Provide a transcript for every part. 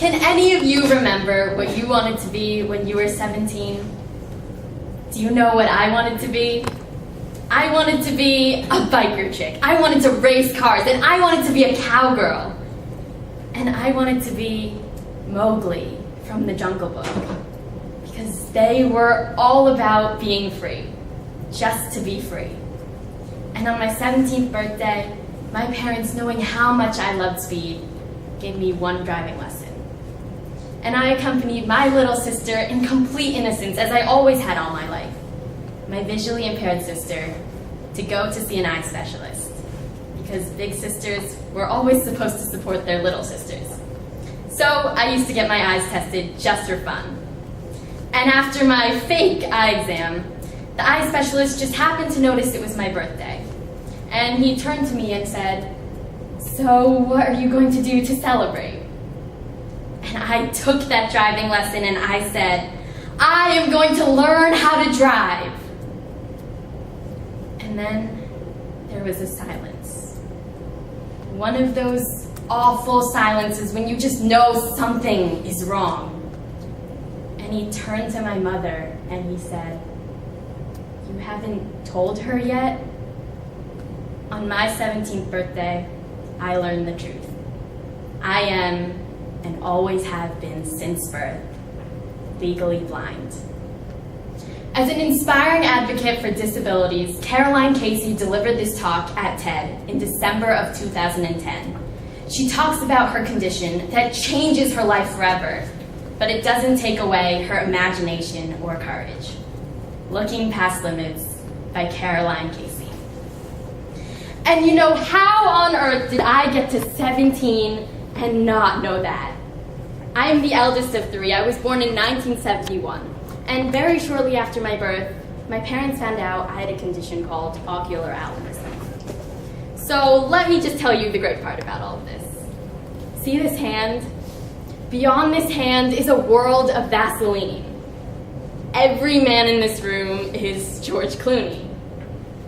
Can any of you remember what you wanted to be when you were 17? Do you know what I wanted to be? I wanted to be a biker chick. I wanted to race cars, and I wanted to be a cowgirl. And I wanted to be Mowgli from the Jungle Book, because they were all about being free, just to be free. And on my 17th birthday, my parents, knowing how much I loved speed, gave me one driving lesson. And I accompanied my little sister in complete innocence, as I always had all my life, my visually impaired sister, to go to see an eye specialist, because big sisters were always supposed to support their little sisters. So I used to get my eyes tested just for fun. And after my fake eye exam, the eye specialist just happened to notice it was my birthday. And he turned to me and said, "So what are you going to do to celebrate?" And I took that driving lesson and I said, "I am going to learn how to drive." And then there was a silence. One of those awful silences when you just know something is wrong. And he turned to my mother and he said, "You haven't told her yet?" On my 17th birthday, I learned the truth. I am, and always have been since birth, legally blind. As an inspiring advocate for disabilities, Caroline Casey delivered this talk at TED in December of 2010. She talks about her condition that changes her life forever, but it doesn't take away her imagination or courage. Looking Past Limits by Caroline Casey. And you know, how on earth did I get to 17 and not know that? I am the eldest of three. I was born in 1971. And very shortly after my birth, my parents found out I had a condition called ocular albinism. So let me just tell you the great part about all of this. See this hand? Beyond this hand is a world of Vaseline. Every man in this room is George Clooney.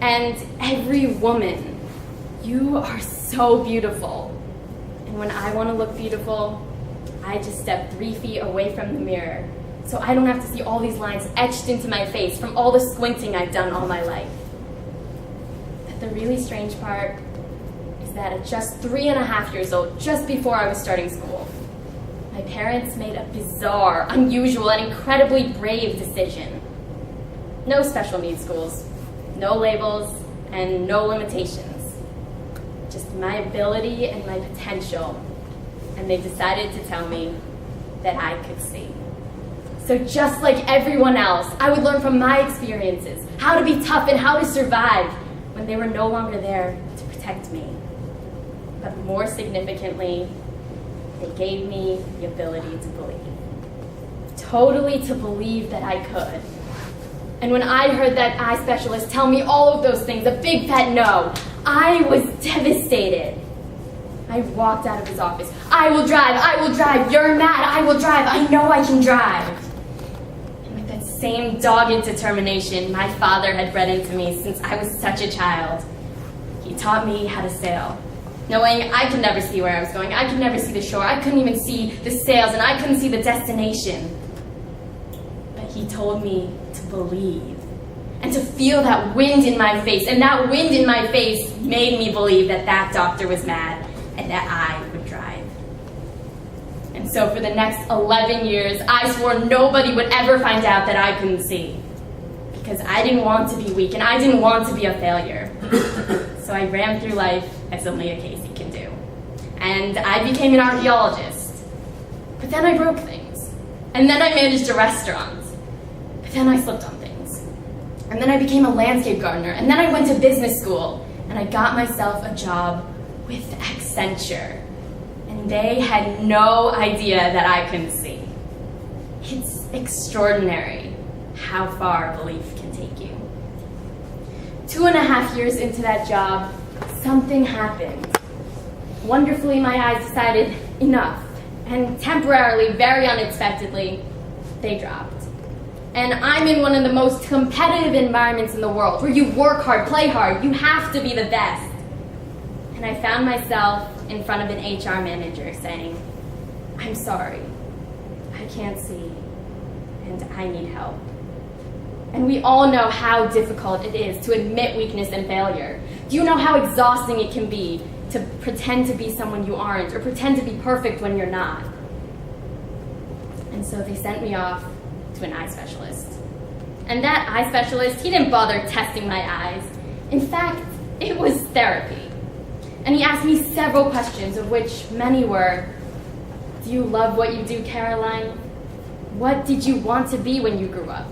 And every woman, you are so beautiful. And when I want to look beautiful, I just step 3 feet away from the mirror, so I don't have to see all these lines etched into my face from all the squinting I've done all my life. But the really strange part is that at just 3.5 years old, just before I was starting school, my parents made a bizarre, unusual, and incredibly brave decision. No special needs schools, no labels, and no limitations. Just my ability and my potential. And they decided to tell me that I could see. So just like everyone else, I would learn from my experiences how to be tough and how to survive when they were no longer there to protect me. But more significantly, they gave me the ability to believe. Totally to believe that I could. And when I heard that eye specialist tell me all of those things, a big fat no, I was devastated. I walked out of his office. "I will drive, you're mad, I will drive, I know I can drive." And with that same dogged determination my father had bred into me since I was such a child, he taught me how to sail. Knowing I could never see where I was going, I could never see the shore, I couldn't even see the sails, and I couldn't see the destination. But he told me to believe, and to feel that wind in my face, and that wind in my face made me believe that that doctor was mad, and that I would drive. And so for the next 11 years, I swore nobody would ever find out that I couldn't see. Because I didn't want to be weak, and I didn't want to be a failure. So I ran through life as only a Casey can do. And I became an archaeologist. But then I broke things. And then I managed a restaurant. But then I slipped on things. And then I became a landscape gardener. And then I went to business school. And I got myself a job with Accenture, and they had no idea that I couldn't see. It's extraordinary how far belief can take you. 2.5 years into that job, something happened. Wonderfully, my eyes decided enough, and temporarily, very unexpectedly, they dropped. And I'm in one of the most competitive environments in the world, where you work hard, play hard, you have to be the best. And I found myself in front of an HR manager saying, I'm sorry. I can't see, and I need help. And we all know how difficult it is to admit weakness and failure. Do you know how exhausting it can be to pretend to be someone you aren't, or pretend to be perfect when you're not? And so they sent me off to an eye specialist. And that eye specialist, he didn't bother testing my eyes. In fact, it was therapy. And he asked me several questions, of which many were, do you love what you do, Caroline? What did you want to be when you grew up?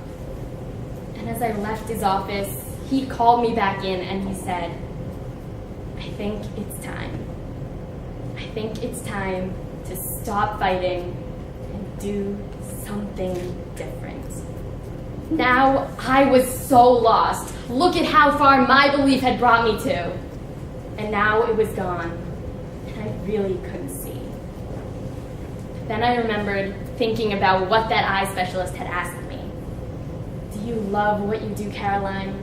And as I left his office, he called me back in and he said, I think it's time. I think it's time to stop fighting and do something different. Now I was so lost. Look at how far my belief had brought me to. And now it was gone, and I really couldn't see. Then I remembered thinking about what that eye specialist had asked me. Do you love what you do, Caroline?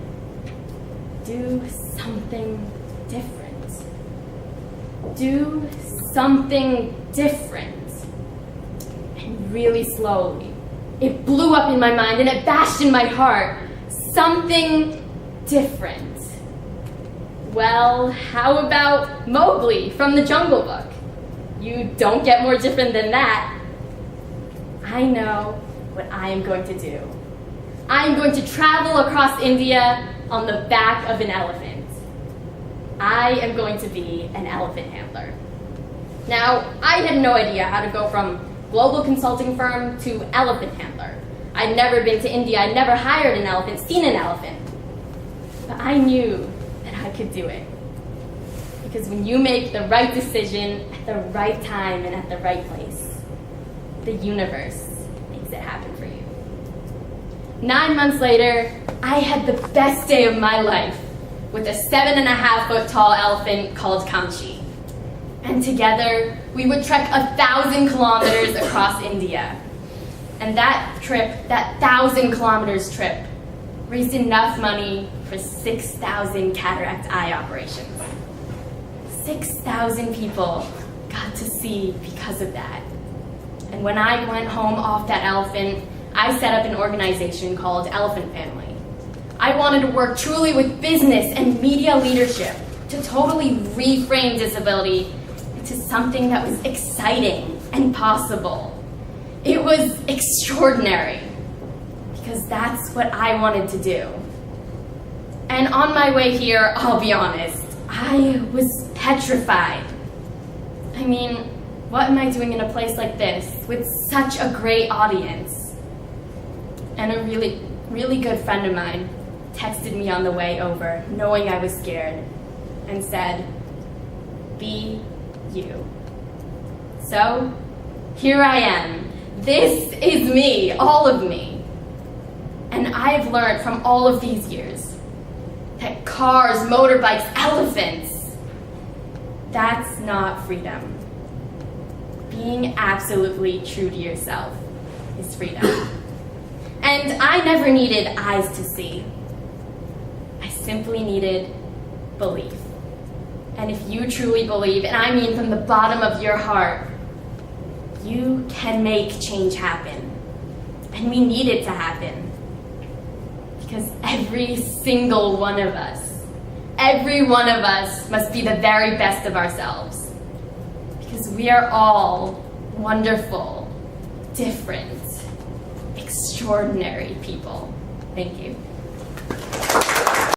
Do something different. Do something different. And really slowly, it blew up in my mind and it bashed in my heart. Something different. Well, how about Mowgli from the Jungle Book? You don't get more different than that. I know what I am going to do. I am going to travel across India on the back of an elephant. I am going to be an elephant handler. Now, I had no idea how to go from global consulting firm to elephant handler. I'd never been to India, I'd never hired an elephant, seen an elephant. But I knew that I could do it. Because when you make the right decision at the right time and at the right place, the universe makes it happen for you. 9 months later, I had the best day of my life with a 7.5-foot tall elephant called Kamchi. And together, we would trek 1,000 kilometers across India. And that trip, that 1,000 kilometers trip, raised enough money for 6,000 cataract eye operations. 6,000 people got to see because of that. And when I went home off that elephant, I set up an organization called Elephant Family. I wanted to work truly with business and media leadership to totally reframe disability into something that was exciting and possible. It was extraordinary, because that's what I wanted to do. And on my way here, I'll be honest, I was petrified. I mean, what am I doing in a place like this with such a great audience? And a really, really good friend of mine texted me on the way over, knowing I was scared, and said, "Be you." So, here I am. This is me, all of me. And I've learned from all of these years that cars, motorbikes, elephants, that's not freedom. Being absolutely true to yourself is freedom. And I never needed eyes to see. I simply needed belief. And if you truly believe, and I mean from the bottom of your heart, you can make change happen. And we need it to happen. Because every single one of us must be the very best of ourselves. Because we are all wonderful, different, extraordinary people. Thank you.